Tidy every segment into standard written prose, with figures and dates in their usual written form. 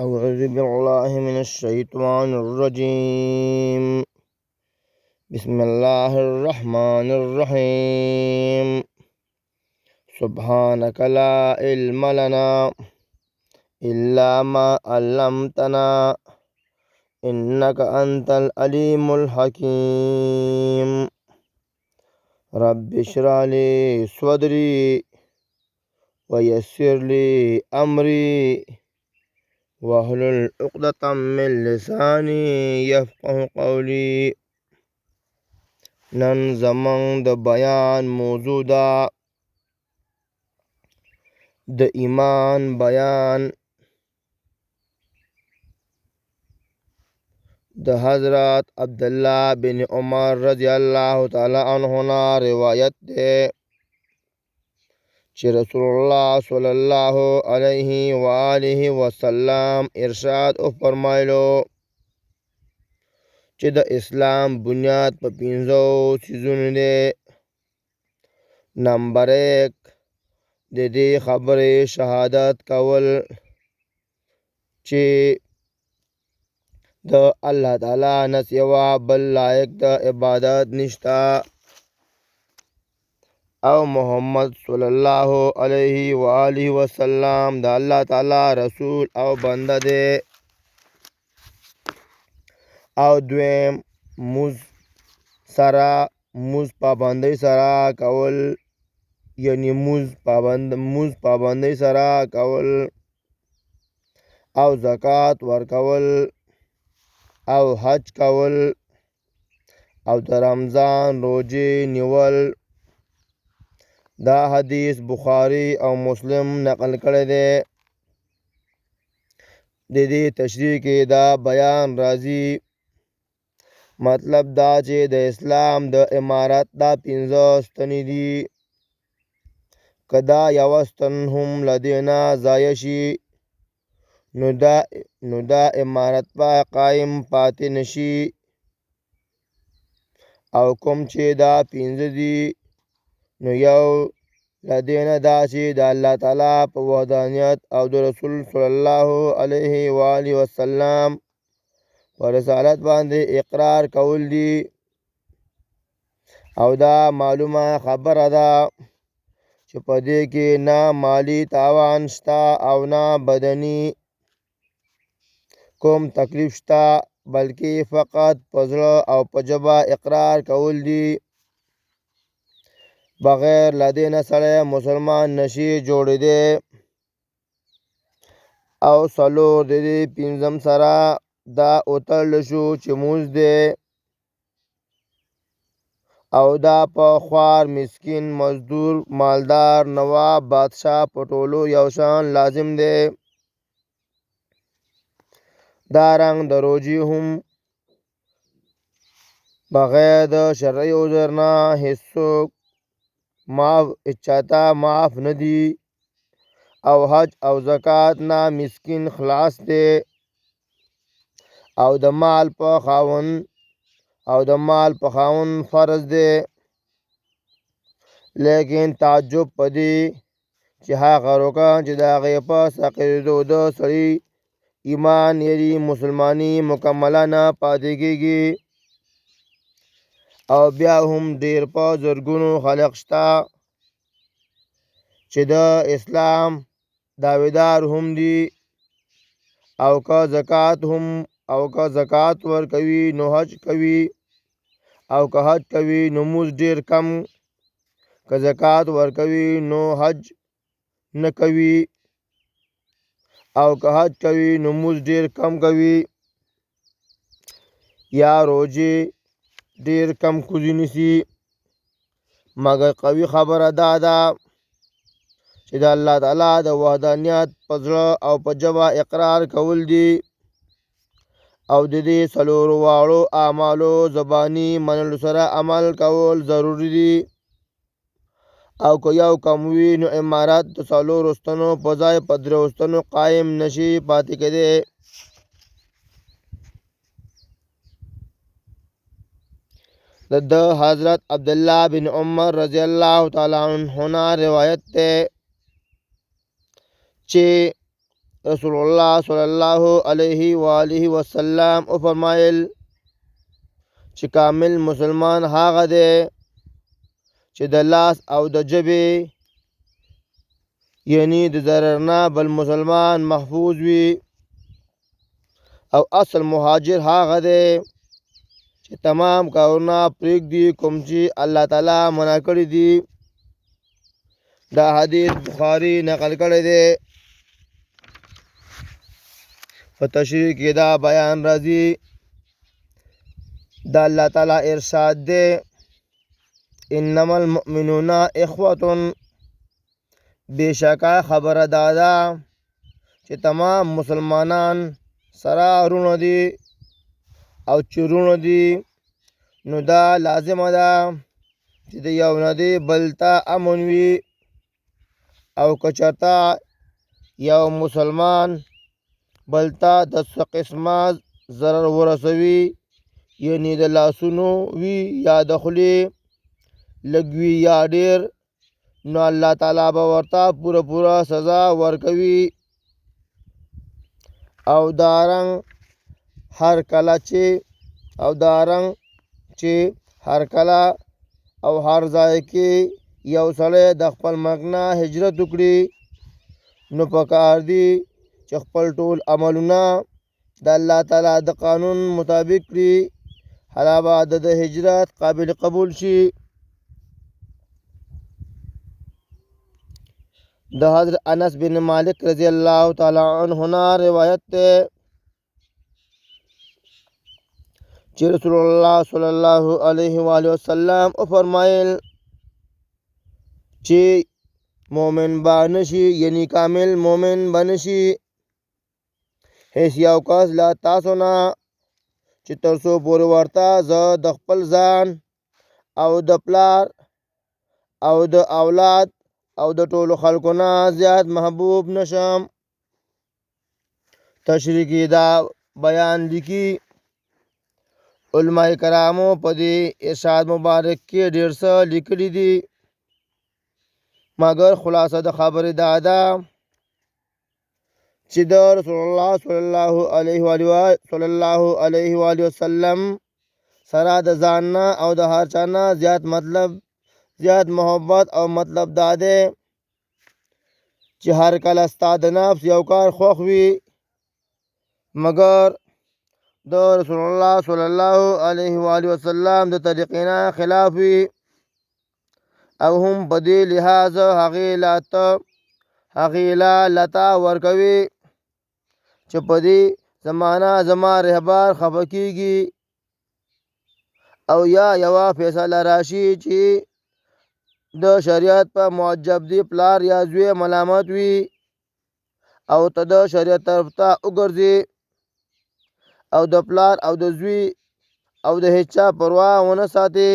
أعوذ بالله من الشيطان الرجيم. بسم الله الرحمن الرحيم. سبحانك لا علم لنا إلا ما علمتنا إنك أنت العليم الحكيم. رب اشرح لي صدري ويسر لي أمري واحلل عقدة من لساني يفقه قولي. نن زمن د بیان موضوع ده د ایمان بیان. د حضرت عبدالله بن عمر رضی الله تعالی عنهما روایت ده چې رسول الله صلی الله علیه و آله وسلم ارشاد فرمایلو چې د اسلام بنیاد په 5 څیزونو دی. نمبر 1 د دې خبرې شهادت کول چې د الله تعالی نه سوا بل لایق د عبادت نشته او محمد صلی الله علیه و آله وسلم د الله تعالی رسول او بنده دی. او دویم موز پابندۍ سره کول، یعنی موز پابندۍ سره کول او زکات ورکول او حج کول او د رمضان روزې نیول. دا حدیث بخاری او مسلم نقل کړی دی. د دې تشریح کې دا بیان راځي، مطلب دا چې د اسلام د امارت دا 5 ستنې دي. که دا یو ستن هم له دې نه ضایع شي نو دا امارت به قایم پاتې نشي. او کوم چې دا 5 دي نو یو له دې نه دا چې د الله تعالی په وحدانیت او د رسول صلی الله علیه و آله وسلم په رسالت باندې اقرار کول دي. او دا معلومه خبره ده چې په دې کې نه مالی تاوان شته او نه بدني کوم تکلیف شته، بلکې فقط په زړه او په ژبه اقرار کول دي. بغیر له دې نه سړی مسلمان نشي جوړېدی. او 4 د دې 5 سره دا وتړل شو چې مونځ دی، او دا په خوار، مسکین، مزدور، مالدار، نواب، بادشاه په ټولو یو شان لازم دی. دا رنګ د روزې هم بغیر د شرعي عذر نه هیڅوک چاته معاف نه دي. او حج او زکات نه مسکین خلاص دی. او د مال په خاوند فرض دی. لیکن تعجب پدې چې هغه رکن چې د هغې په عقیدو د سړي ایمان یعنی مسلماني مکمله نه پاتې کېږي. او بیا هم ډېر په زرګونو خلق شته چې د اسلام دعویدار هم دي، او که زکات ورکوي نو حج کوي، او که حج کوي نو مونځ ډېر کم، که زکات ورکوي نو حج نه کوي، او که حج کوي نو مونځ ډېر کم کوي، یا روزې ډېر کم کوزي نیسي. مګر قوي خبره دا ده چې د الله تعالی د وحدانیت په زړه او په ژبه اقرار کول دي. او د دې 4 واړو اعمالو زباني منلو سره عمل کول ضروري دي. او که یو کم وي نو امارت د 4 ستنو په ځای په 3 ستنو قایم نشي پاتې کېدی. د حضرت عبدالله بن عمر رضی الله تعالی عنهما روایت ده چې رسول الله صلی الله علیه و آله وسلم او فرمایل چې کامل مسلمان هغه دی چې د لاس او د ژبې یعنی د ضرر نه بل مسلمان محفوظ وي، او اصل مهاجر هغه دی چې تمام کارونه پرېږدي کوم چې الله تعالی منع کړي دي. دا حدیث بخاری نقل کړی دی. په تشریح کې دا بیان راځي دا الله تعالی ارشاد دی انما المؤمنون اخوة، بېشکه خبره دا ده چې تمام مسلمانان سره رونه دي، او چې رونه دي نو دا لازمه ده چې د یو نه دی بل ته امن وي، او که چېرته یو مسلمان بل ته د څه قسمه ضرر ورسوي، یعنی د لاسونو وي یا د خولې لږ وي یا ډېر، نو الله تعالی به ورته پوره سزا ورکوي. او دارنګ هر کله او هر ځای کې یو سړی د خپل مرګ نه هجرت وکړي، نو پکار دي چې خپل ټول عملونه د الله تعالی د قانون مطابق کړي، هله به د هجرت قابل قبول شي. د حضرت انس بن مالک رضی الله تعالی عنه نه روایت ده چې رسول الله صلی الله علیه و آله وسلم او فرمایل چې مومن بانشي، یعنی کامل مومن بنشي هیڅ یو کس لا تاسو نه چې تر څو پورې ورته زه د خپل ځان او د پلار او د اولاد او د ټولو خلکو نه زیات محبوب نشم. تشریح کې دا بیان لیکي علماء کرامو په دې ارشاد مبارک کې ډېر څه لیکلي دي، مګر خلاصه د خبرې دا ده چې د رسول الله صلی الله علیه و آله وسلم سره د ځان نه او د هر چا نه زیات محبت او مطلب دا دی چې هر کله ستا د نفس یو کار خوښ وي مګر د رسول الله صلی الله علیه و آله وسلم د طریقې نه خلاف وي، او هم په دې لحاظ هغې لته ورکوي چې په دې زمانه زما رهبر خفه کېږي، او یا یوه فیصله راشي چې د شریعت په معجب دی پلار یا زوی ملامت وي، او ته د شریعت طرف ته وګرځې او د پلار او د زوی او د هیچ چا پروا ونه ساتې،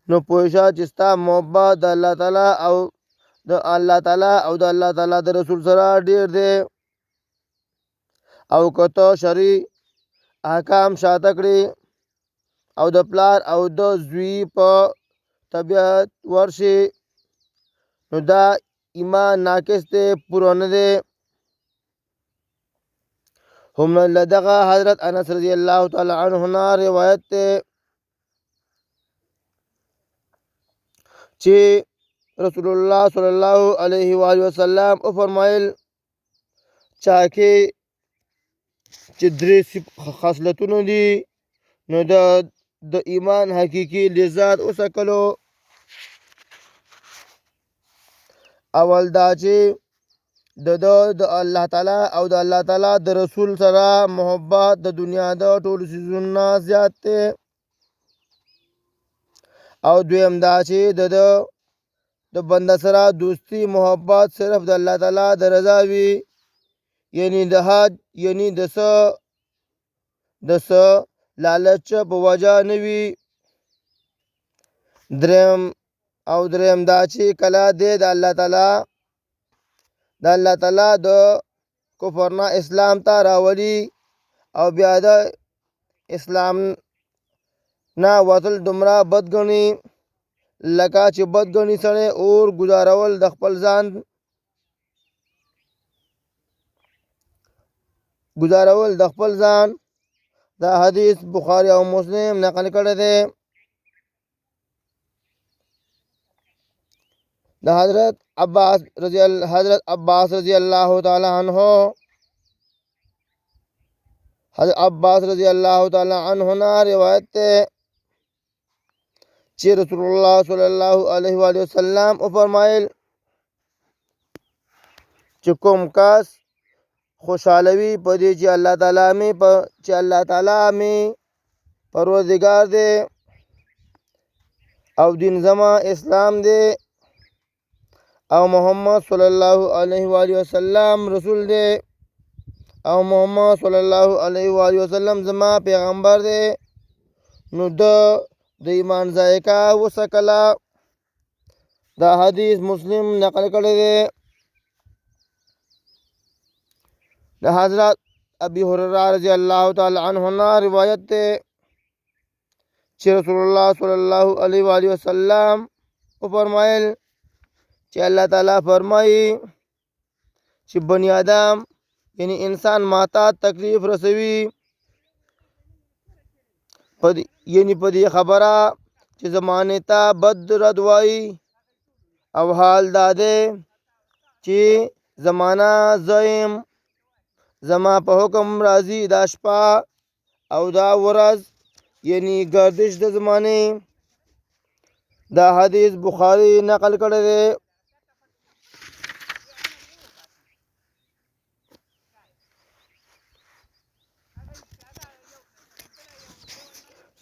نو پوه شه چې ستا محبت د الله تعالی او د الله تعالی د رسول سره ډېر دی. او که ته شرعي احکام شاته کړې او د پلار او د زوی په طبیعت ورشي، نو دا ایمان ناقص دی، پوره نه دی. هم له دغه حضرت انس رضی الله تعالی عنه نه روایت دی چې رسول الله صلی الله علیه و آله وسلم او فرمایل چا کې چې درې خصلتونه دي نو د ایمان حقیقي لذت وسکلو. اول دا چې د الله تعالی او د الله تعالی د رسول سره محبت د دنیا د ټولو څیزونو زیات دی، او دویم دا چې د بنده سره دوستی محبت صرف د الله تعالی د رضا وي، یعنی د څه لالچ په وجه نه وي. دریم دا چې کله دی د الله تعالی د کفر نه اسلام ته راولي، او بیا د اسلام نه وتل دومره بد ګڼي لکه چې بد ګڼي سړی اور ګزارول د خپل ځان. گزارول د خپل ځان. دا حدیث بخاری او مسلم نقل کړی دی. د حضرت عباس رضی الله تعالی عنہ حضرت عباس رضی الله تعالی عنہ نا روایت ته چې رسول الله صلی الله علیه و وسلم او فرمایل چې کوم کس خوشحالوي په دې چې الله تعالی می پروردگار دی او دین زما اسلام دی او محمد صلی الله علیه و وسلم رسول دی او محمد صلی الله علیه و وسلم زما پیغمبر دی نو د ایمان ذایقه وسکله. دا حدیث مسلم نقل کړی دی. د حضرت ابی هریره رضی الله تعالی عنہ نا روایت ده چې رسول الله صلی الله علیه و وسلم او فرمایل چې الله تعالی فرمایي چې بنی آدم یعنی انسان ماته تکلیف رسوي په دې خبره چې زمانه ته بد رد وایي او حال داده چې زمانہ زایم زما په حکم راځي دا شپه او دا ورځ یعنی گردش د زمانه. دا حدیث بخاری نقل کړی دی.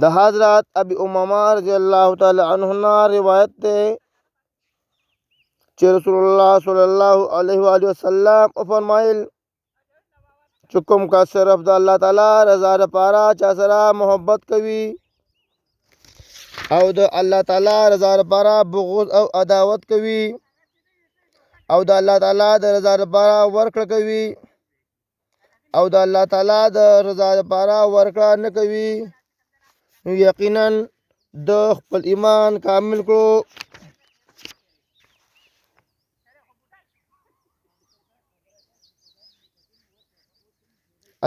د حضرت ابي امامه رضی الله تعالی عنہ روایت ده چې رسول الله صلی الله علیه و وسلم فرمایل چې کوم کا صرف د الله تعالی رضا لپاره چا سره محبت کوي او د الله تعالی رضا لپاره بغض او عداوت کوي او د الله تعالی د رضا لپاره ورکړه کوي او د الله تعالی د رضا لپاره ورکړه نه کوي نو یقینا د خپل ایمان کامل کړو.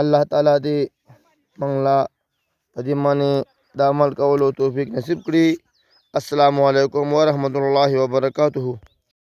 الله تعالی دې موږ لا په دې باندې د عمل کولو توفیق نصیب کړي. السلام علیکم ورحمۃ اللہ وبرکاتہ.